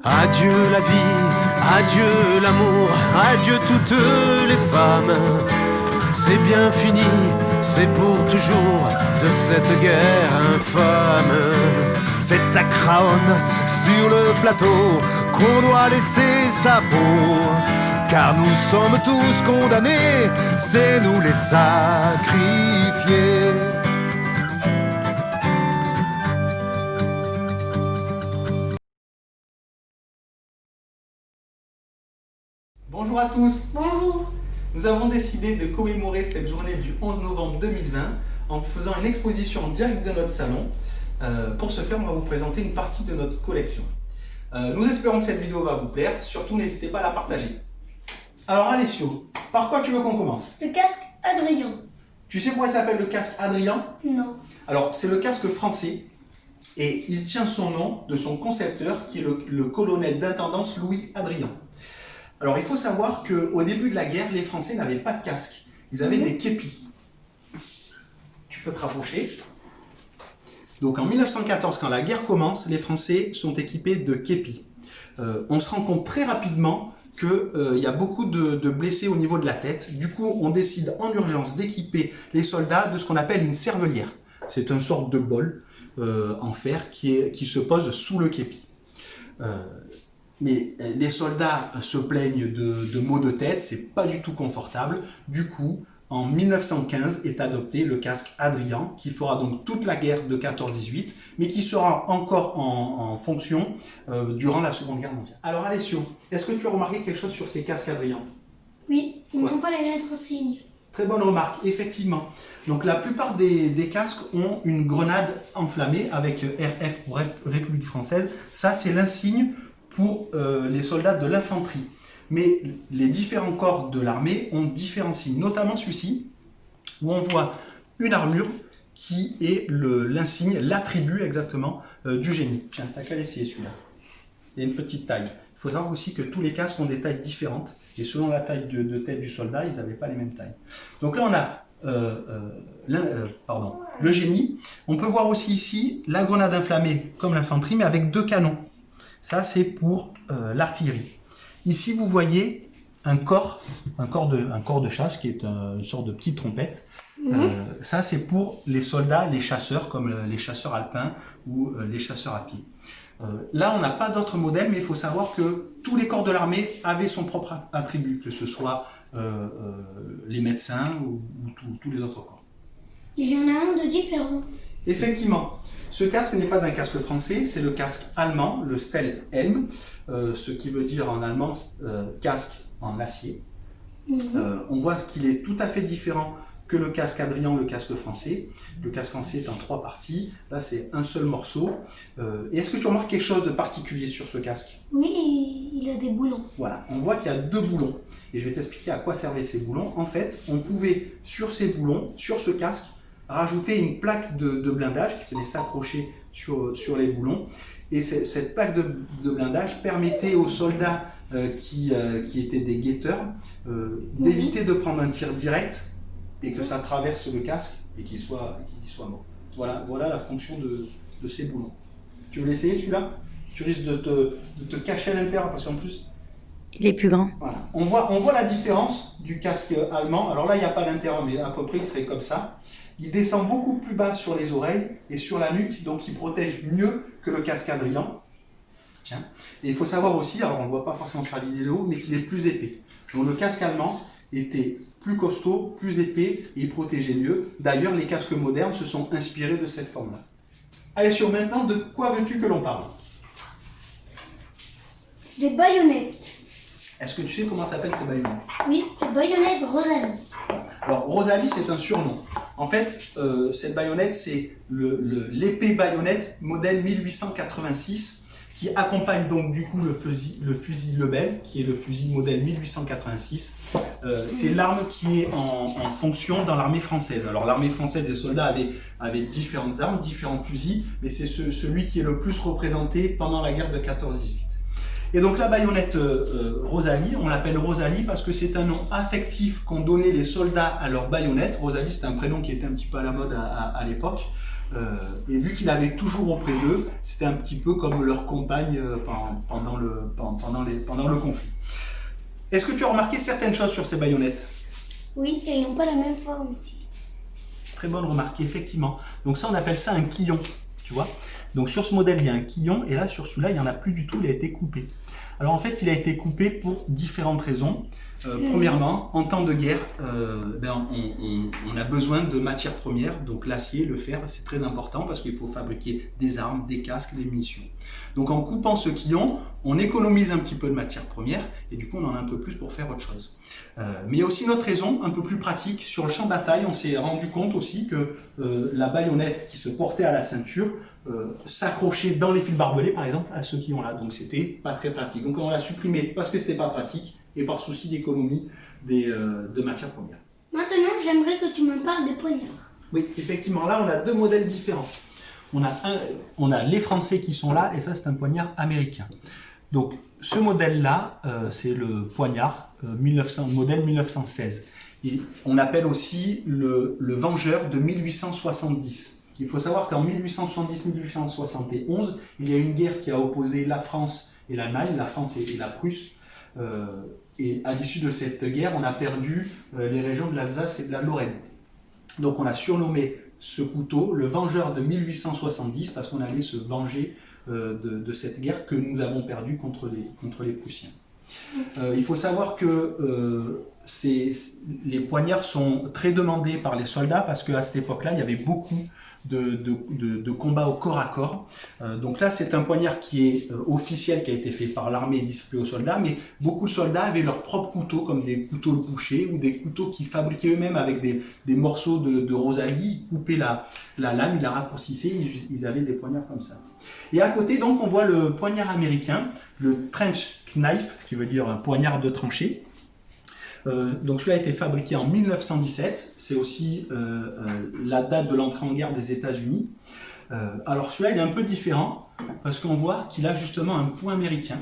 Adieu la vie, adieu l'amour, adieu toutes les femmes. C'est bien fini, c'est pour toujours de cette guerre infâme. C'est à Craonne, sur le plateau, qu'on doit laisser sa peau. Car nous sommes tous condamnés, c'est nous les sacrifiés. Bonjour à tous. Bonjour. Nous avons décidé de commémorer cette journée du 11 novembre 2020 en faisant une exposition en direct de notre salon. Pour ce faire, on va vous présenter une partie de notre collection. Nous espérons que cette vidéo va vous plaire, surtout n'hésitez pas à la partager. Alors Alessio, par quoi tu veux qu'on commence? Le casque Adrien. Tu sais pourquoi il s'appelle le casque Adrien? Non. Alors c'est le casque français et il tient son nom de son concepteur qui est le colonel d'intendance Louis Adrien. Alors il faut savoir qu'au début de la guerre, les Français n'avaient pas de casque, ils avaient des képis. Tu peux te rapprocher. Donc en 1914, quand la guerre commence, les Français sont équipés de képis. On se rend compte très rapidement qu'il y a beaucoup de blessés au niveau de la tête. Du coup, on décide en urgence d'équiper les soldats de ce qu'on appelle une cervelière. C'est une sorte de bol en fer qui se pose sous le képi. Mais les soldats se plaignent de maux de tête, c'est pas du tout confortable. Du coup, en 1915 est adopté le casque Adrien, qui fera donc toute la guerre de 14-18, mais qui sera encore en fonction durant la Seconde Guerre mondiale. Alors Alessio, est-ce que tu as remarqué quelque chose sur ces casques Adrien? Oui, ils n'ont pas les lettres signes. Très bonne remarque, effectivement. Donc la plupart des casques ont une grenade enflammée avec RF pour République française. Ça, c'est l'insigne pour les soldats de l'infanterie. Mais les différents corps de l'armée ont différents signes, notamment celui-ci, où on voit une armure qui est l'insigne, l'attribut exactement du génie. Tiens, t'as qu'à l'essayer celui-là. Il y a une petite taille. Il faut savoir aussi que tous les casques ont des tailles différentes, et selon la taille de tête du soldat, ils n'avaient pas les mêmes tailles. Donc là, on a le génie. On peut voir aussi ici la grenade inflammée comme l'infanterie, mais avec deux canons. Ça, c'est pour l'artillerie. Ici, vous voyez un corps de chasse qui est une sorte de petite trompette. Ça, c'est pour les soldats, les chasseurs, comme les chasseurs alpins ou les chasseurs à pied. Là, on n'a pas d'autres modèles, mais il faut savoir que tous les corps de l'armée avaient son propre attribut, que ce soit les médecins ou tous les autres corps. Il y en a un de différent. Effectivement, ce casque n'est pas un casque français, c'est le casque allemand, le Stellhelm, ce qui veut dire en allemand casque en acier. On voit qu'il est tout à fait différent que le casque Adrien, le casque français. Le casque français est en 3 parties, là c'est un seul morceau. Et est-ce que tu remarques quelque chose de particulier sur ce casque? Oui, il a des boulons. Voilà, on voit qu'il y a 2 boulons. Et je vais t'expliquer à quoi servaient ces boulons. En fait, on pouvait, sur ces boulons, sur ce casque, rajouter une plaque de blindage qui venait s'accrocher sur les boulons. Et cette plaque de blindage permettait aux soldats qui étaient des guetteurs d'éviter de prendre un tir direct et que ça traverse le casque et qu'il soit mort. Voilà la fonction de ces boulons. Tu veux l'essayer celui-là? Tu risques de te cacher à l'intérieur parce qu'en plus... Il est plus grand. Voilà. On voit la différence du casque allemand. Alors là, il n'y a pas l'intérieur, mais à peu près, il serait comme ça. Il descend beaucoup plus bas sur les oreilles et sur la nuque, donc il protège mieux que le casque Adrien. Tiens. Et il faut savoir aussi, alors on ne le voit pas forcément sur la vidéo, mais qu'il est plus épais. Donc le casque allemand était plus costaud, plus épais, et il protégeait mieux. D'ailleurs, les casques modernes se sont inspirés de cette forme-là. Allez, maintenant, de quoi veux-tu que l'on parle? Des baïonnettes. Est-ce que tu sais comment s'appellent ces baïonnettes? Oui, les baïonnettes Rosalie. Alors, Rosalie, c'est un surnom. En fait, cette baïonnette, c'est l'épée baïonnette modèle 1886 qui accompagne donc du coup le fusil Lebel, qui est le fusil modèle 1886. C'est l'arme qui est en fonction dans l'armée française. Alors, l'armée française, les soldats avaient différentes armes, différents fusils, mais c'est celui qui est le plus représenté pendant la guerre de 14-18. Et donc la baïonnette Rosalie, on l'appelle Rosalie parce que c'est un nom affectif qu'ont donné les soldats à leur baïonnette. Rosalie, c'est un prénom qui était un petit peu à la mode à l'époque. Et vu qu'il avait toujours auprès d'eux, c'était un petit peu comme leur compagne pendant le conflit. Est-ce que tu as remarqué certaines choses sur ces baïonnettes? Oui, et ils n'ont pas la même forme ici. Très bonne remarque, effectivement. Donc ça, on appelle ça un quillon, tu vois. Donc sur ce modèle, il y a un quillon, et là, sur celui-là, il n'y en a plus du tout, il a été coupé. Alors en fait, il a été coupé pour différentes raisons. Premièrement, en temps de guerre, on a besoin de matières premières, donc l'acier, le fer, c'est très important parce qu'il faut fabriquer des armes, des casques, des munitions. Donc en coupant ce quillon, on économise un petit peu de matières premières et du coup on en a un peu plus pour faire autre chose. Mais il y a aussi une autre raison, un peu plus pratique. Sur le champ de bataille, on s'est rendu compte aussi que la baïonnette qui se portait à la ceinture s'accrochait dans les fils barbelés, par exemple, à ce quillon-là. Donc c'était pas très pratique. Donc on l'a supprimé parce que c'était pas pratique et par souci d'économie de matières premières. Maintenant, j'aimerais que tu me parles des poignards. Oui, effectivement, là on a deux modèles différents. On a les Français qui sont là et ça c'est un poignard américain. Donc ce modèle-là, c'est le poignard modèle 1916. Et on appelle aussi le Vengeur de 1870. Il faut savoir qu'en 1870-1871, il y a une guerre qui a opposé la France et l'Allemagne, la France et la Prusse. Et à l'issue de cette guerre, on a perdu les régions de l'Alsace et de la Lorraine. Donc on a surnommé ce couteau le Vengeur de 1870 parce qu'on allait se venger de cette guerre que nous avons perdue contre les Prussiens. Il faut savoir que les poignards sont très demandés par les soldats parce qu'à cette époque-là, il y avait beaucoup de combats au corps à corps. Donc là, c'est un poignard qui est officiel, qui a été fait par l'armée et distribué aux soldats, mais beaucoup de soldats avaient leurs propres couteaux, comme des couteaux de boucher ou des couteaux qu'ils fabriquaient eux-mêmes avec des morceaux de rosalie. Ils coupaient la lame, ils la raccourcissaient, ils avaient des poignards comme ça. Et à côté, donc, on voit le poignard américain, le trench knife, qui veut dire un poignard de tranchée. Donc celui-là a été fabriqué en 1917, c'est aussi la date de l'entrée en guerre des États-Unis. Alors celui-là il est un peu différent parce qu'on voit qu'il a justement un point américain.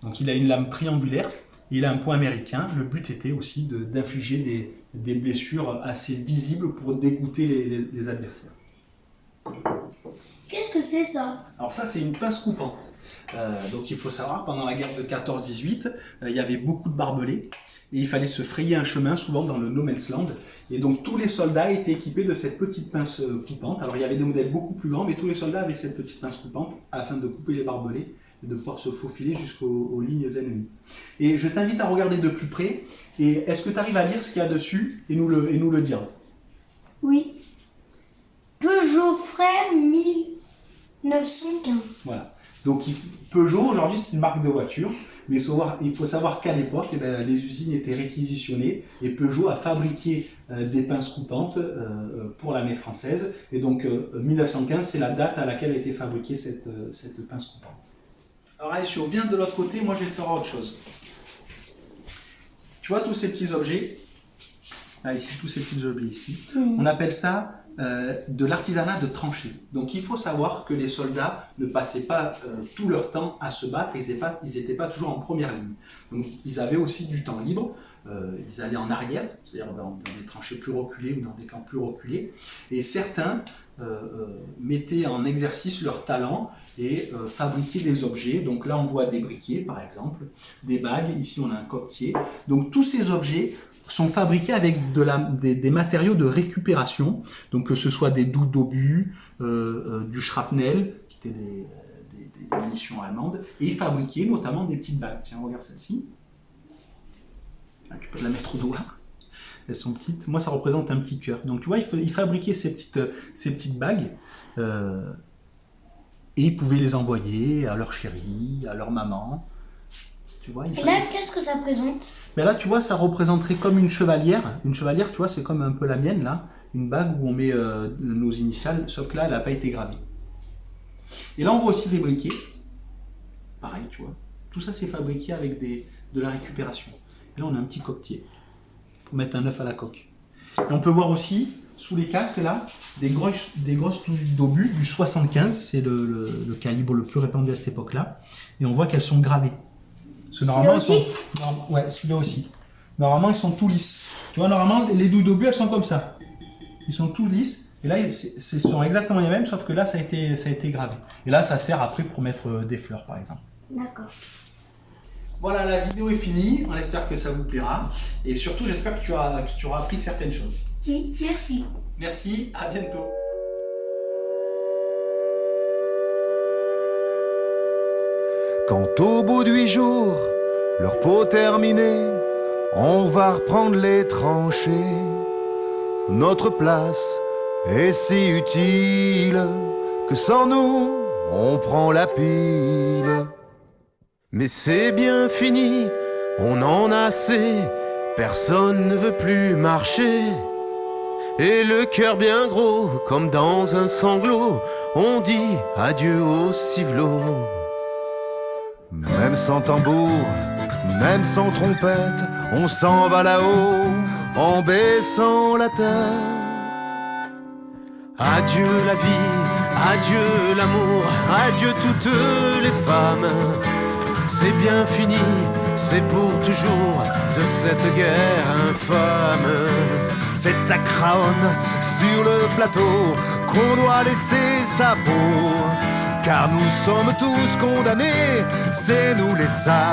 Donc il a une lame triangulaire, et il a un point américain. Le but était aussi d'infliger des blessures assez visibles pour dégoûter les adversaires. Qu'est-ce que c'est ça? Alors ça c'est une pince coupante. Donc il faut savoir, pendant la guerre de 14-18, il y avait beaucoup de barbelés. Et il fallait se frayer un chemin, souvent dans le no man's land. Et donc tous les soldats étaient équipés de cette petite pince coupante. Alors il y avait des modèles beaucoup plus grands, mais tous les soldats avaient cette petite pince coupante afin de couper les barbelés et de pouvoir se faufiler jusqu'aux lignes ennemies. Et je t'invite à regarder de plus près. Et est-ce que tu arrives à lire ce qu'il y a dessus et nous le dire? Oui. Peugeot Frère 1915. Voilà. Donc Peugeot, aujourd'hui, c'est une marque de voiture. Mais il faut savoir qu'à l'époque, les usines étaient réquisitionnées et Peugeot a fabriqué des pinces coupantes pour l'armée française. Et donc 1915, c'est la date à laquelle a été fabriquée cette pince coupante. Alors allez, si on vient de l'autre côté, moi je vais faire autre chose. Tu vois tous ces petits objets? Là, ici, tous ces petits objets ici. On appelle ça de l'artisanat de tranchée. Donc il faut savoir que les soldats ne passaient pas tout leur temps à se battre, ils n'étaient pas toujours en première ligne. Donc ils avaient aussi du temps libre, ils allaient en arrière, c'est-à-dire dans des tranchées plus reculées ou dans des camps plus reculés, et certains mettaient en exercice leur talent et fabriquaient des objets. Donc là on voit des briquets par exemple, des bagues, ici on a un coquetier. Donc tous ces objets sont fabriqués avec des matériaux de récupération, donc que ce soit des douilles d'obus, du shrapnel, qui étaient des munitions allemandes, et ils fabriquaient notamment des petites bagues. Tiens, regarde celle-ci. Là, tu peux la mettre au doigt. Elles sont petites. Moi, ça représente un petit cœur. Donc, tu vois, ils fabriquaient ces petites bagues, et ils pouvaient les envoyer à leur chérie, à leur maman. Tu vois, et là, qu'est-ce que ça présente? Mais là, tu vois, ça représenterait comme une chevalière. Une chevalière, tu vois, c'est comme un peu la mienne, là. Une bague où on met nos initiales, sauf que là, elle n'a pas été gravée. Et là, on voit aussi des briquets. Pareil, tu vois. Tout ça, c'est fabriqué avec de la récupération. Et là, on a un petit coquetier pour mettre un œuf à la coque. Et on peut voir aussi, sous les casques, là, des grosses douilles d'obus du 75. C'est le calibre le plus répandu à cette époque-là. Et on voit qu'elles sont gravées. Celui-là aussi? Ouais, celui-là aussi. Normalement, ils sont tout lisses. Tu vois, normalement, les douilles d'obus, elles sont comme ça. Ils sont tout lisses. Et là, ce sont exactement les mêmes, sauf que là, ça a été gravé. Et là, ça sert après pour mettre des fleurs, par exemple. D'accord. Voilà, la vidéo est finie. On espère que ça vous plaira. Et surtout, j'espère que tu auras appris certaines choses. Oui, merci. Merci, à bientôt. Quand au bout de 8 jours, leur peau terminée, on va reprendre les tranchées. Notre place est si utile que sans nous, on prend la pile. Mais c'est bien fini, on en a assez, personne ne veut plus marcher. Et le cœur bien gros, comme dans un sanglot, on dit adieu au civelot. Même sans tambour, même sans trompette, on s'en va là-haut en baissant la tête. Adieu la vie, adieu l'amour, adieu toutes les femmes. C'est bien fini, c'est pour toujours de cette guerre infâme. C'est à Craonne, sur le plateau, qu'on doit laisser sa peau. Car nous sommes tous condamnés, c'est nous les sacrifiés.